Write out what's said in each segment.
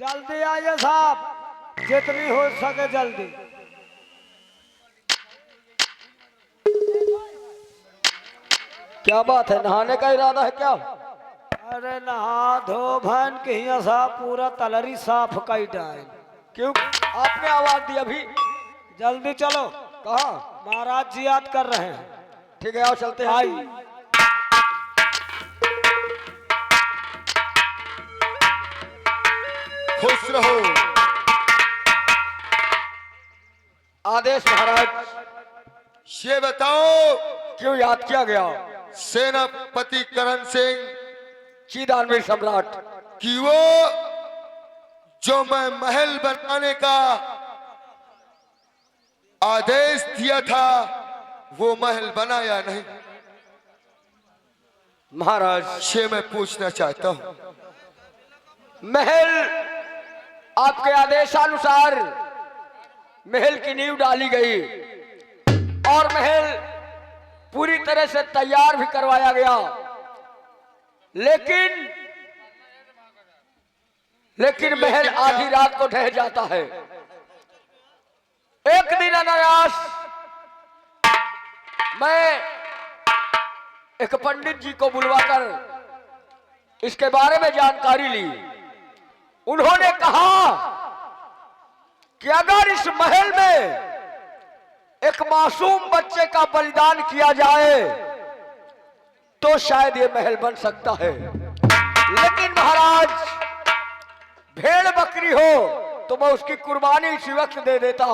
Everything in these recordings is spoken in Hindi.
जल्दी आइए साहब, जितनी हो सके जल्दी। क्या बात है, नहाने का इरादा है क्या? अरे नहा धो भैन के हिया साहब, पूरा तलरी साफ कई डाल। क्यों आपने आवाज दी अभी? जल्दी चलो, कहा? महाराज जी याद कर रहे हैं। ठीक है आओ चलते हैं। आई खुश रहो। आदेश महाराज। ये बताओ क्यों याद किया गया? सेनापति करण सिंह चीदानवीर सम्राट कि वो जो मैं महल बनाने का आदेश दिया था वो महल बना या नहीं, महाराज ये मैं पूछना चाहता हूं। महल आपके आदेशानुसार महल की नींव डाली गई और महल पूरी तरह से तैयार भी करवाया गया, लेकिन महल आधी रात को ढह जाता है। एक दिन अनायास मैं एक पंडित जी को बुलवाकर इसके बारे में जानकारी ली। उन्होंने कहा कि अगर इस महल में एक मासूम बच्चे का बलिदान किया जाए तो शायद ये महल बन सकता है, लेकिन महाराज भेड़ बकरी हो तो मैं उसकी कुर्बानी इसी वक्त दे देता।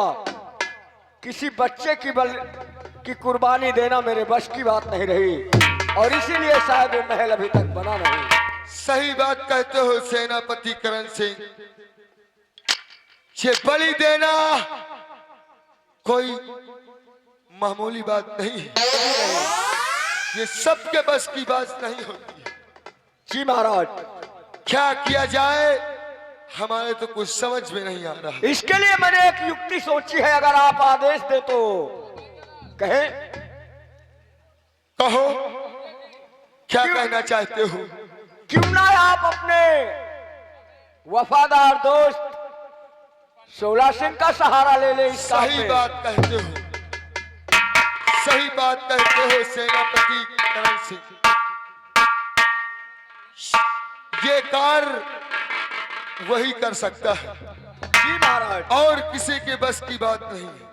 किसी बच्चे की कुर्बानी देना मेरे बस की बात नहीं रही और इसीलिए शायद ये महल अभी तक बना नहीं। सही बात कहते हो सेनापति करण सिंह। ये बलि देना कोई मामूली बात नहीं है, ये सबके बस की बात नहीं होती। जी महाराज। क्या किया जाए हमारे तो कुछ समझ में नहीं आ रहा। इसके लिए मैंने एक युक्ति सोची है, अगर आप आदेश दे तो कहें। कहो क्या कहना चाहते हो? क्यों ना आप अपने वफादार दोस्त शोला सिंह का सहारा ले ले इस काम सही में। बात कहते हो, सही बात कहते हो सेनापति करण सिंह। ये कार्य वही कर सकता है जी महाराज। और किसी के बस की बात नहीं है।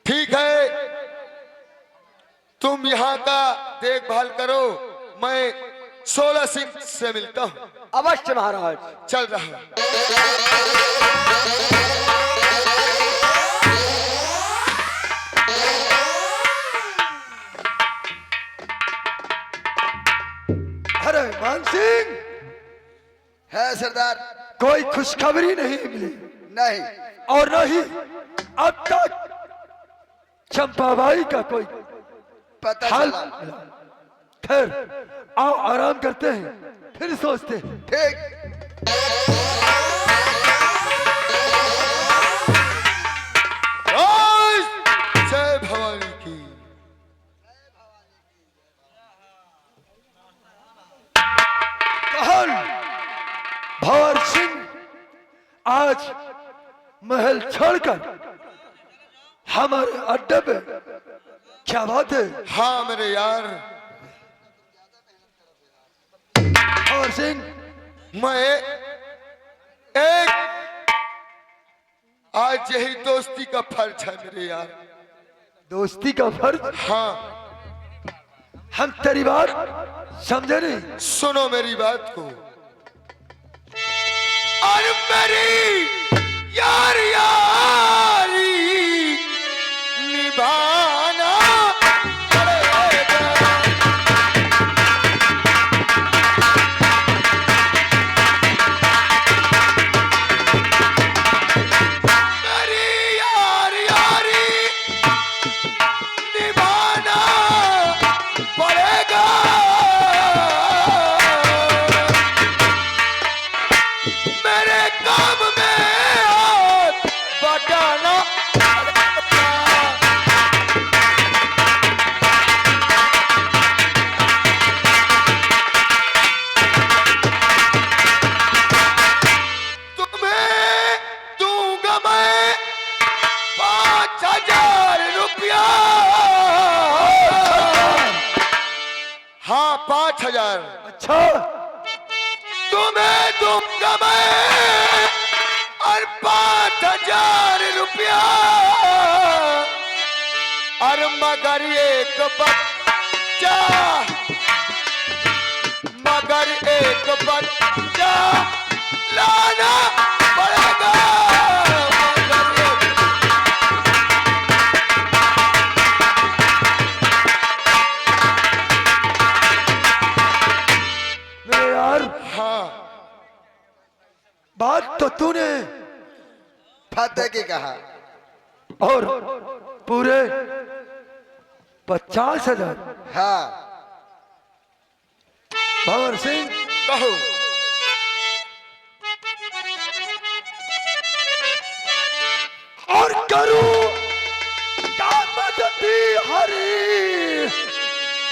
ठीक है, तुम यहाँ का देखभाल करो, मैं 16 सिंह से मिलता हूँ। अवश्य महाराज। चल रहा हूं। अरे मान सिंह है सरदार। कोई खुशखबरी नहीं मिली। नहीं। और नहीं अब तक चंपाबाई का कोई पता हाल चला। मिला। खैर आओ आराम करते हैं, फिर सोचते हैं। ठीक। जय भवानी की। कहन भंवर सिंह आज महल छोड़कर हमारे अड्डे पे। क्या बात है हाँ मेरे यार, भंवर सिंह? मैं एक आज यही दोस्ती का फर्ज है मेरे यार। दोस्ती का फर्ज? हाँ हम तेरी बात समझे नहीं। सुनो मेरी बात को। और मेरी यार यारी निभाना पड़ेगा। मेरी यार यारी निभाना पड़ेगा। मेरे काम में हाथ बटाना पड़ेगा। हाँ 5,000 अच्छा, तुम्हें दूंगा मैं और 5,000 रुपया, और मगर एक बच्चा, मगर एक बच्चा लाना पड़ेगा। मगर एक मेरे यार, हाँ बात तो तूने फतेह की कहा। और पूरे 50,000। हाँ भंवर सिंह, कहो। और करूं क्या मददी हरी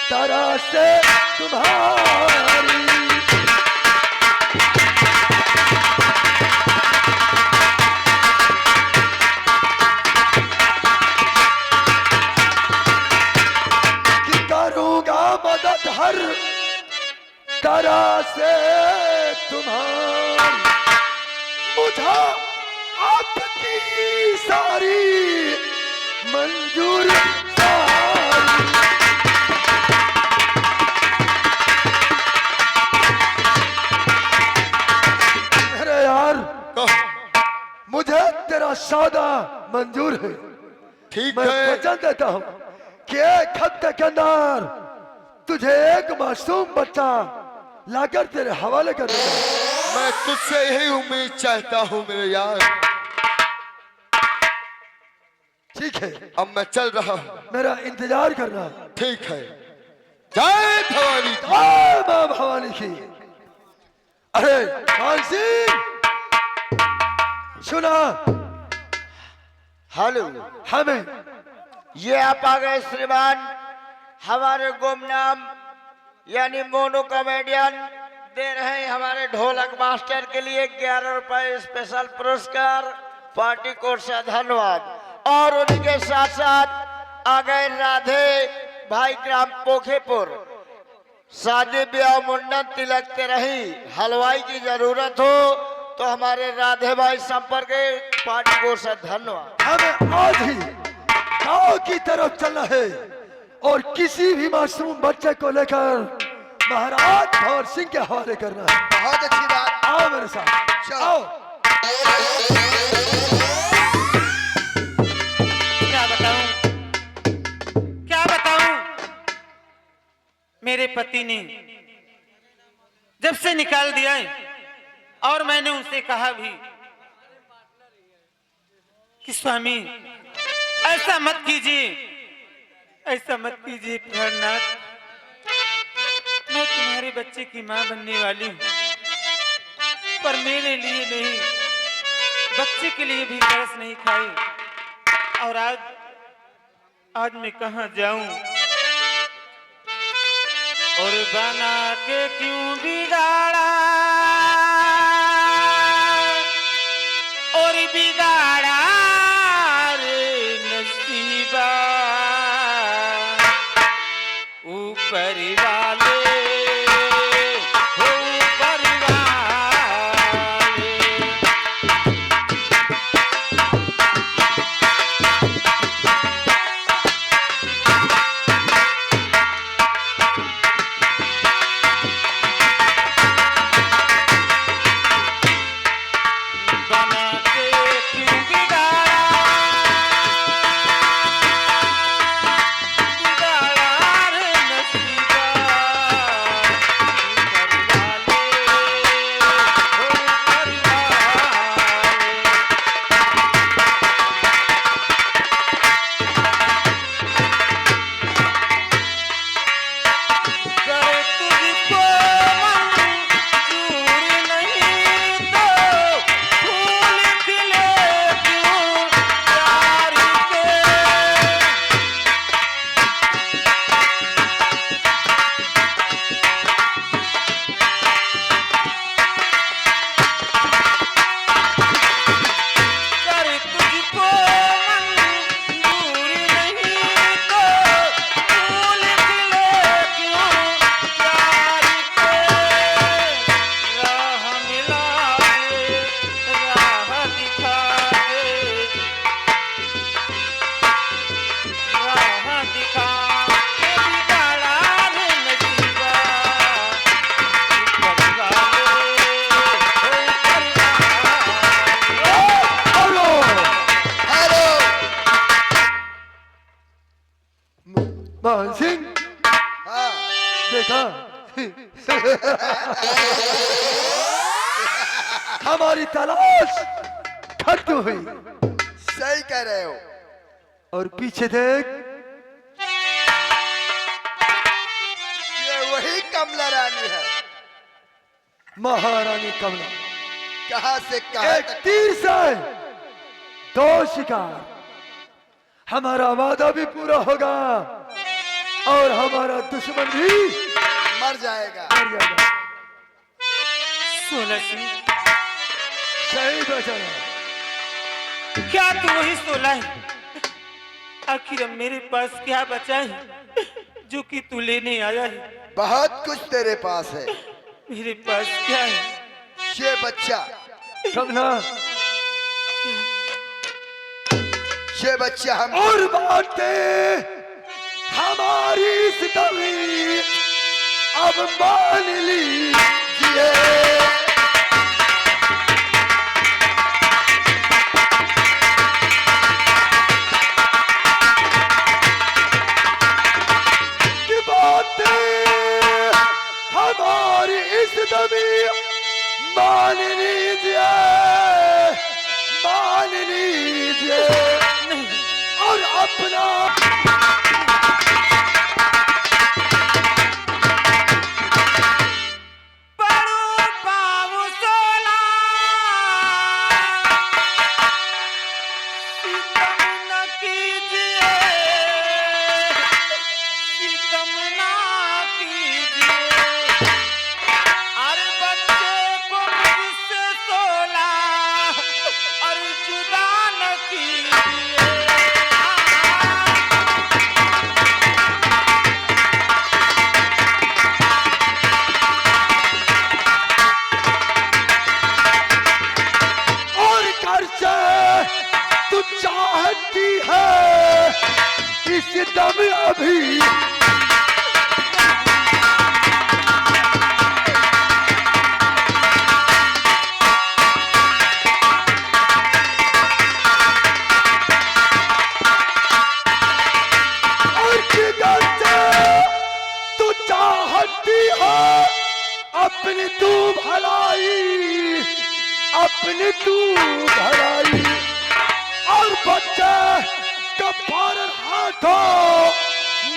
तरह से तुम्हारी। कि करूंगा मदद हर तरह से तुम्हारी। मुझे आपकी सारी मंजूर सारी। अरे यार, कहो। मुझे तेरा सौदा मंजूर है। ठीक मैं है। वचन देता हूँ कि एक हफ्ते के अंदर तुझे एक मासूम बच्चा लाकर तेरे हवाले कर दूंगा। मैं तुझसे यही उम्मीद चाहता हूँ मेरे यार। ठीक है, अब मैं चल रहा हूँ। मेरा इंतजार करना। ठीक है। जय भवानी। जय मां भवानी की। अरे खान सिंह, सुना, हेलो, हमें ये आप आ गए श्रीमान। हमारे गुमनाम यानी मोनो कॉमेडियन दे रहे हैं हमारे ढोलक मास्टर के लिए 11 रुपए स्पेशल पुरस्कार। पार्टी कोर्ट से धन्यवाद। और उनके साथ साथ आ गए राधे भाई ग्राम पोखेपुर। शादी ब्याह मुंडन तिलक ते रही, हलवाई की जरूरत हो तो हमारे राधे भाई संपर्क पार्टी कोर्ट से धन्यवाद। हमें आज ही गांव की तरफ चलना है और किसी भी मासूम बच्चे को लेकर महाराज भंवर सिंह के हवाले करना है। बहुत अच्छी बात। आओ मेरे साथ, चलो। आओ। क्या बताऊं, क्या बताऊं। मेरे पति ने जब से निकाल दिया है, और मैंने उनसे कहा भी कि स्वामी ऐसा मत कीजिए, ऐसा मत कीजिए प्रहरनाथ। मैं तुम्हारे बच्चे की मां बनने वाली हूं, पर मेरे लिए नहीं, बच्चे के लिए भी तरस नहीं खाई। और आज मैं कहां जाऊं और बना के क्यों बिगाड़ा, और बिगाड़ा रे नसीबा। ऊपर वाले हो, ऊपर वाले। बना के क्यों बिगाड़ा, बिगाड़ा रे नसीबा। मान सिंह हाँ देखा हमारी तलाश खत्म हुई। सही कह रहे हो। और पीछे देख, ये वही कमला रानी है। महारानी कमला। कहाँ से कहाँ एक तक। तीर से दो शिकार। हमारा वादा भी पूरा होगा और हमारा दुश्मन भी मर जाएगा। मर जाएगा। सोलह सिंह, सही बचाना। क्या तू वही 16 है? आखिर अब मेरे पास क्या बचा है जो कि तू लेने आया है? बहुत कुछ तेरे पास है। मेरे पास क्या है? ये बच्चा, कमला ये बच्चा हम और बातें हमारी इस दवी अब मान लीजिए। कि बातें हमारी इस दवी मान लीजिए, मान लीजिए और अपना पड़ो पाँव 16 सितम न कीजिए, सितम ना कीजिए। अरे बच्चे को मुझसे 16 और जुदा न कीजिए। और कर से तू चाहती है इस दम अभी और किधर से तू चाहती है अपनी तू भलाई, अपनी तू भलाई और बच्चे कपार हाथों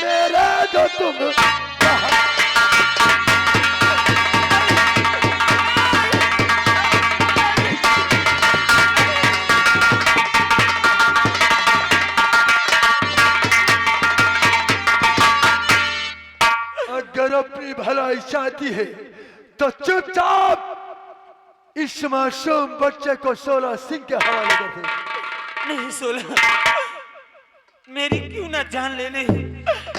मेरे जो तुम अगर अपनी भलाई चाहती है तो चुपचाप इस मासूम बच्चे को 16 सिंह के हवाले कर दे। नहीं 16, मेरी क्यों ना जान ले ले,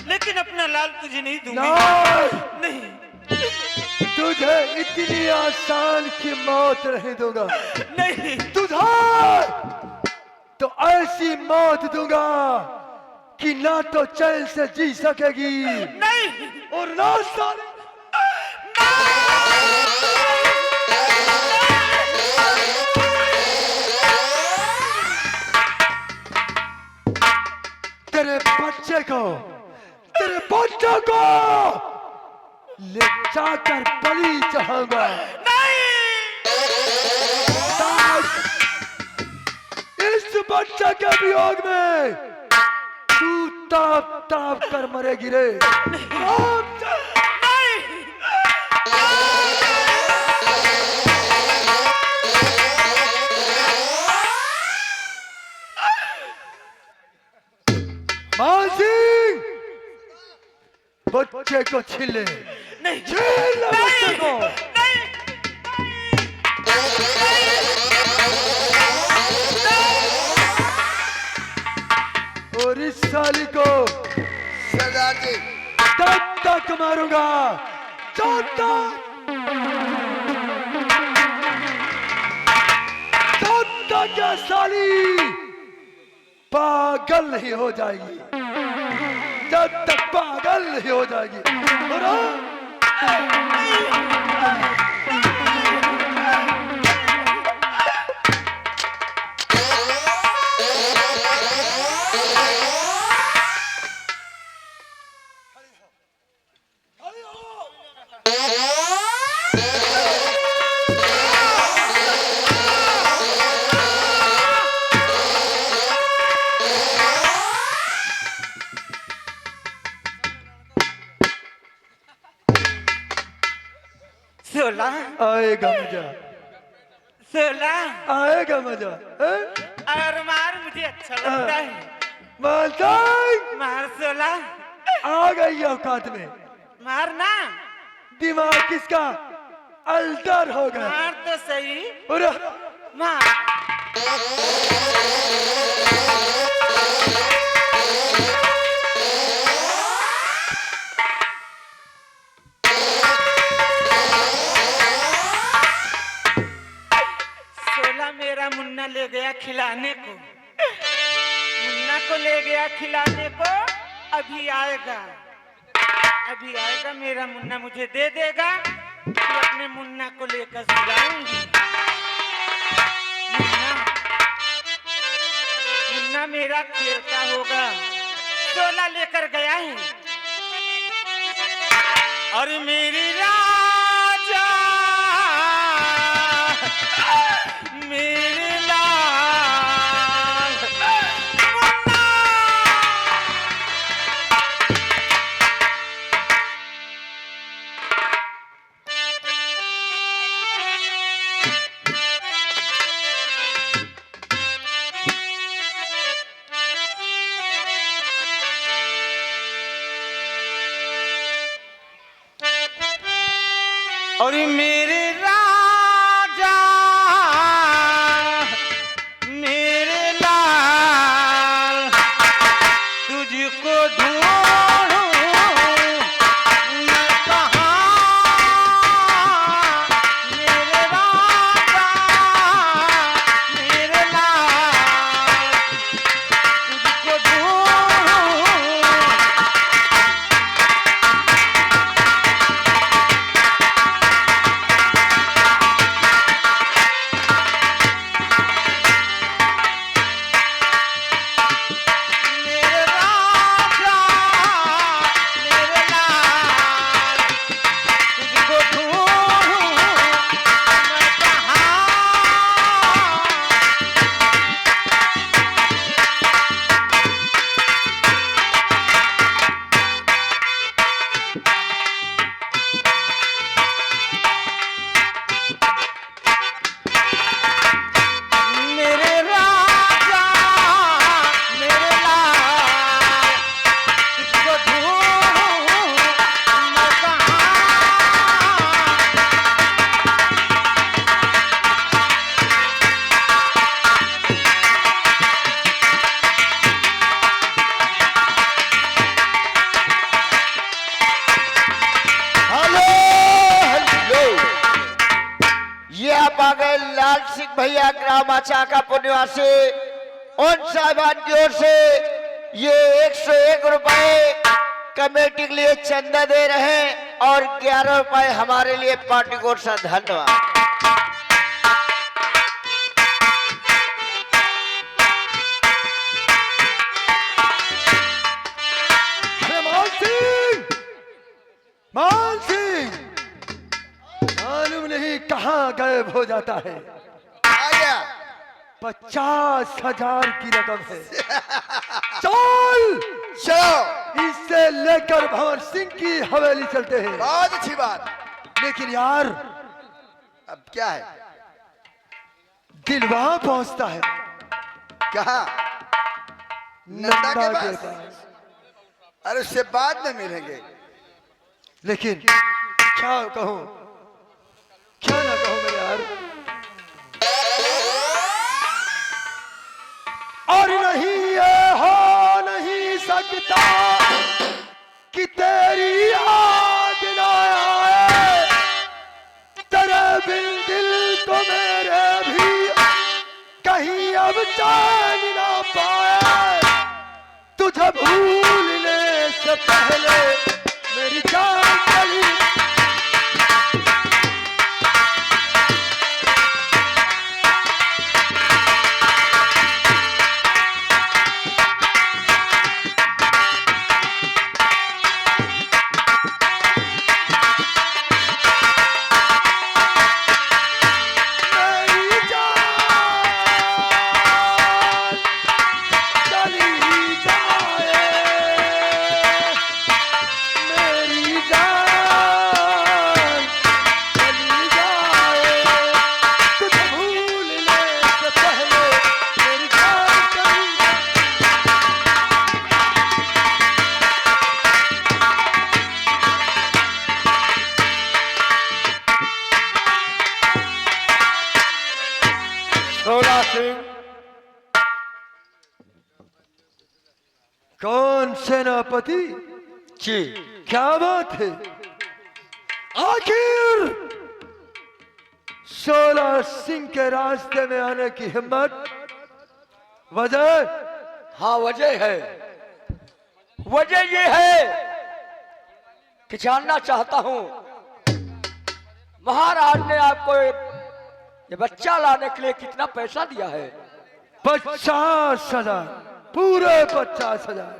लेकिन अपना लाल तुझे नहीं दूंगी। नहीं, नहीं तुझे इतनी आसान की मौत नहीं दूंगा। नहीं तुझे तो ऐसी मौत दूंगा कि ना तो चैन से जी सकेगी नहीं और ना सारे तेरे बच्चे को ले जाकर बलि चढ़ाऊंगा। आज इस बच्चे के वियोग में तू ताप ताप कर मरेगी रे। मान सिंह बच्चे को छीन ले, नहीं छीन ले बच्चे को। और इस साली को सरदार जी तब तक मारूंगा जब तक ये साली पागल नहीं हो जाएगी, जब तक पागल नहीं हो जाएगी। 16 आएगा मजा, 16 आएगा मजा। और मार मुझे अच्छा लगता है। मानता मार 16 आ गई औकात में। मारना। दिमाग किसका अल्टर हो गया। मार तो सही। अरे मार। मेरा मुन्ना ले गया खिलाने को, मुन्ना को ले गया खिलाने को। अभी आएगा, अभी आएगा मेरा मुन्ना, मुझे दे देगा तो अपने मुन्ना को लेकर सुलाऊंगी। मुन्ना, मुन्ना मेरा खेलता होगा। 16 लेकर गया है और मेरी राजा मेरे लाल मुन्ना। और मेरे राजा मेरे लाल तुझको ढूंढूं मैं कहाँ। मेरे राजा मेरे लाल तुझको ढूंढूं। लाल सिंह भैया ग्राम आचाका पुण्यवासी उन साहिबान की ओर से ये 101 रुपए कमेटी के लिए चंदा दे रहे हैं और 11 रुपए हमारे लिए पार्टी की ओर से धन्यवाद। मान सिंह मालूम नहीं कहाँ गायब हो जाता है। आ गया। 50,000 की रकम है। चल चलो इससे लेकर भंवर सिंह की हवेली चलते हैं। बहुत अच्छी बात। लेकिन यार अब क्या है? दिल वहां पहुंचता है कहा? नंदा के के पास। अरे उससे बाद में मिलेंगे। लेकिन क्या कहूं क्या ना कहूं मेरे यार। और नहीं ये हो नहीं सकता कि तेरी याद ना आए। तेरे बिन दिल तो मेरे भी कहीं अब चैन ना पाए। तुझे भूलने से पहले मेरी जान चली। सिंह। कौन सेनापति? जी। क्या बात है? आखिर 16 सिंह के रास्ते में आने की हिम्मत, वजह? हाँ वजह है, वजह ये है कि जानना चाहता हूं महाराज ने आपको ये बच्चा लाने के लिए कितना पैसा दिया है? 50,000, पूरे 50,000।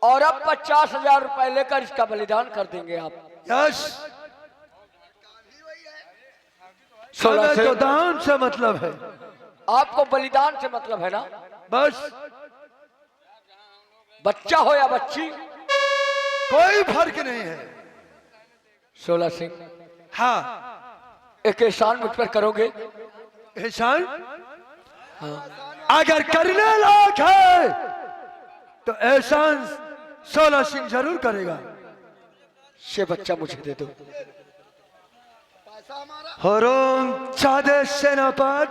और अब 50,000 रुपए लेकर इसका बलिदान कर देंगे आप? यश, 16 हमें से तो दान से मतलब है। आपको बलिदान से मतलब है ना? बस, बच्चा हो या बच्ची, कोई फर्क नहीं है। 16 सिंह, हाँ, एक एहसान मुझ पर करोगे? एहसान? अगर करने लायक है तो एहसान 16 सिंह जरूर करेगा। ये बच्चा मुझे दे दो। हरोम चादे सेनापत,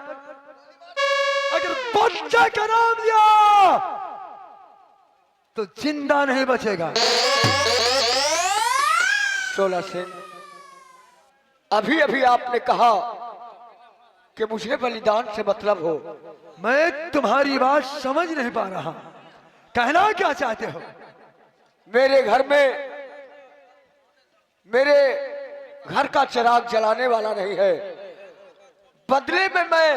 अगर बच्चे का नाम लिया तो जिंदा नहीं बचेगा। 16 सिंह, अभी अभी आपने कहा कि मुझे बलिदान से मतलब हो। मैं तुम्हारी बात समझ नहीं पा रहा, कहना क्या चाहते हो? मेरे घर में मेरे घर का चिराग जलाने वाला नहीं है, बदले में मैं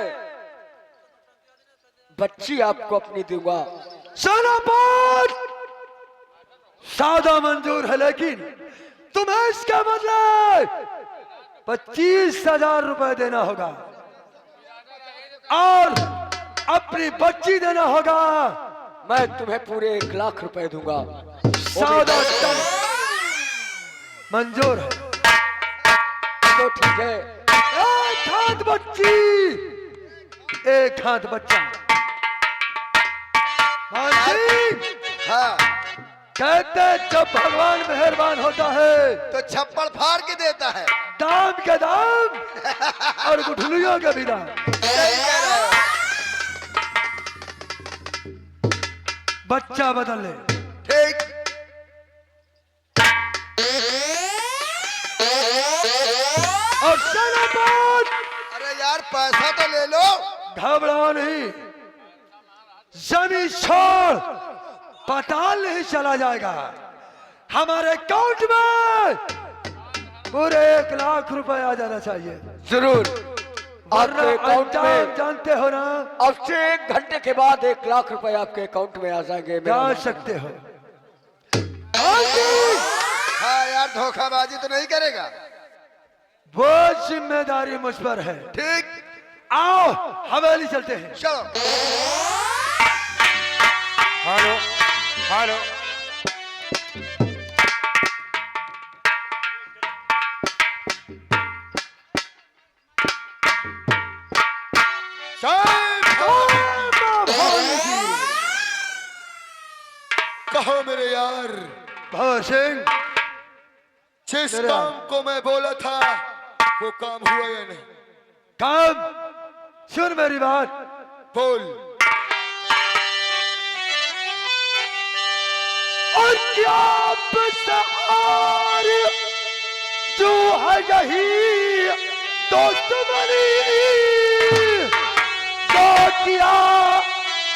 बच्ची आपको अपनी दूंगा। सेनापत, सादा मंजूर है, लेकिन तुम्हें इसका बदले 25,000 रुपए देना होगा और अपनी बच्ची देना होगा। मैं तुम्हें पूरे 1 लाख रुपए दूंगा। सादा मंजूर है तो ठीक है। एक हाथ बच्ची, एक हाथ बच्चा। मान सिंह, हाँ, कहते जब भगवान मेहरबान होता है तो छप्पड़ फाड़ के देता है। दाम के दाम और गुठलियों के भी दाम। सही कह रहे हो। बच्चा बदल ले। ठीक। और सेनापत, अरे यार पैसा तो ले लो। घबराओ नहीं, जमीन छोड़ पाताल नहीं चला जाएगा। हमारे अकाउंट में पूरे 1 लाख रुपए आ जाना चाहिए। जरूर। वरना आपके अकाउंट अंजाम में जानते हो ना, अब से 1 घंटे के बाद 1 लाख रुपए आपके अकाउंट में आ जाएंगे। जा सकते हो। हाँ यार, धोखाबाजी तो नहीं करेगा। वो जिम्मेदारी मुझ पर है। ठीक, आओ हवेली चलते हैं। चलो। हेलो हेलो, कहो मेरे यार, भवर सिंह, जिस मेरे काम को मैं बोला था वो काम हुआ या नहीं? काम सुन मेरी बात। बोल। और क्या बसार जो है यही दोस्त बनी, जो किया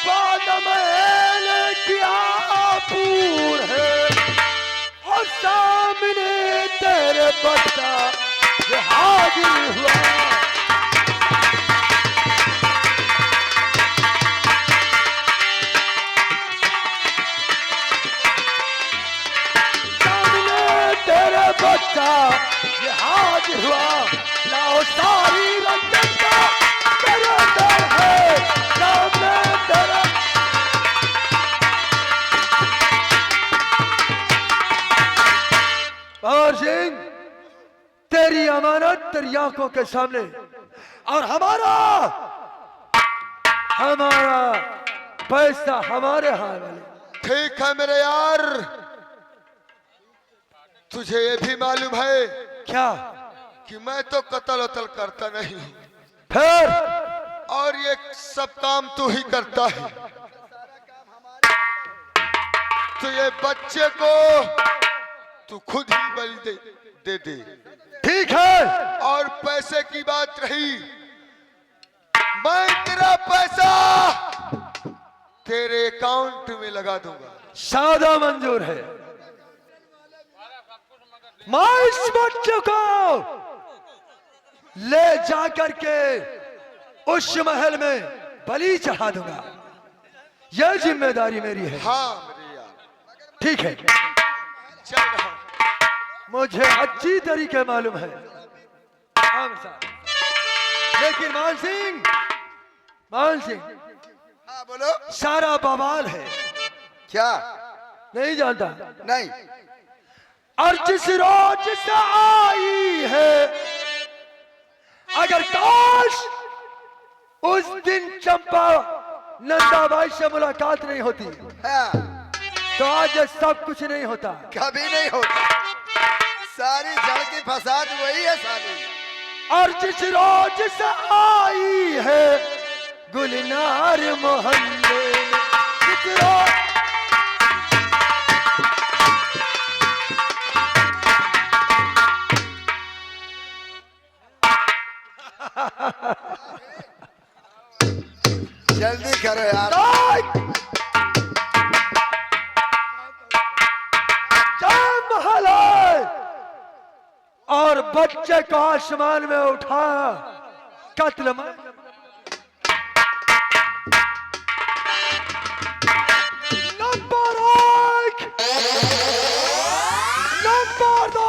बाद मैंने किया पूर है, और सामने तेरे बच्चा ये हाजिर हुआ। बच्चा ये हाजिर हुआ, लाओ सारी रंगत का तेरा दर है, सामने तेरा। और सिंह, तेरी अमानत तेरी आंखों के सामने, और हमारा पैसा हमारे हाथ में। ठीक है मेरे यार, तुझे ये भी मालूम है क्या? कि मैं तो कत्ल वतल करता नहीं हूँ। फिर और ये सब काम तू ही करता है, तो ये बच्चे को तू खुद ही बलि दे दे। ठीक है। और पैसे की बात रही, मैं तेरा पैसा तेरे अकाउंट में लगा दूंगा। सादा मंजूर है। मैं इस बच्चे को ले जाकर के उस महल में बलि चढ़ा दूंगा। यह जिम्मेदारी मेरी है। हाँ मेरे यार, ठीक है, चल रहा हूं। मुझे अच्छी तरीके मालूम है। हाँ साहब। लेकिन मान सिंह हाँ बोलो। सारा बवाल है, क्या? नहीं जानता। नहीं। और जिस रोज से आई है, अगर काश उस दिन चंपा नंदाबाई से मुलाकात नहीं होती हाँ, तो आज ये सब कुछ नहीं होता। कभी नहीं होता। सारी जड़ की फसाद वही है साली। और जिस रोज से आई है गुलनार मोहल्ले में, जिस रोज जल्दी करो यार। जय महल है। और बच्चे को आसमान में उठाया, कत्ल में। Number 1, number 2।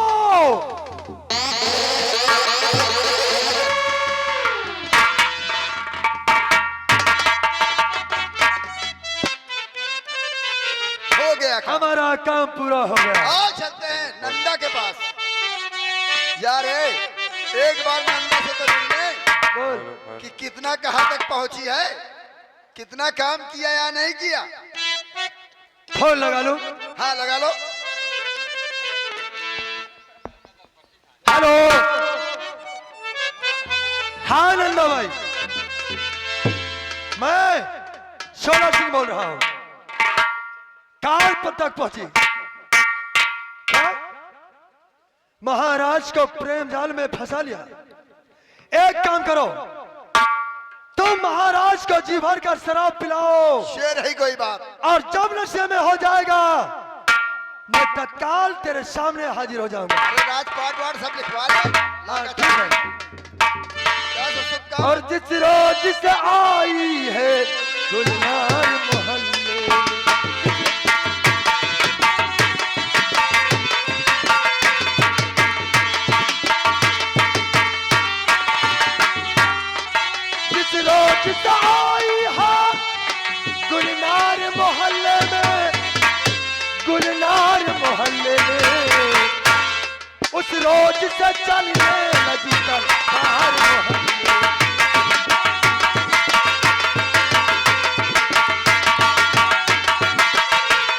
हो गया काम। हमारा काम पूरा हो गया। आओ चलते हैं नंदा के पास। यार एक बार नंदा से तो मिलने बोल। कि कितना कहाँ तक पहुंची है, कितना काम किया या नहीं किया। फोन लगा लो। हाँ लगा लो। हेलो। हाँ नंदा भाई, मैं सोना सिंह बोल रहा हूँ। कार पर तक पहुंची। क्या? महाराज को प्रेम जाल में फंसा लिया। एक काम करो, तुम महाराज को जी भर कर शराब पिलाओ, शेर है कोई बात। और जब नशे में हो जाएगा मैं तत्काल तेरे सामने हाजिर हो जाऊंगा। अरे राजपाट वाट सब लिखवा ले। हाँ ठीक है। क्या तो सब काम। और जिस रोज से आई है गुलनार मोहल्ले में, जिस रोज से आई है गुलनार मोहल्ले में, गुलनार मोहल्ले में, उस रोज से चलने लगी कल बाहर मोहल्ले।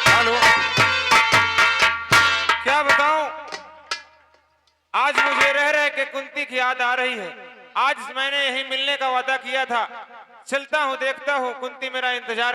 हेलो, क्या बताऊं, आज मुझे रह रहे के कुंती की याद आ रही है। आज मैंने यही मिलने का वादा किया था। चलता हूँ, देखता हूँ, कुंती मेरा इंतजार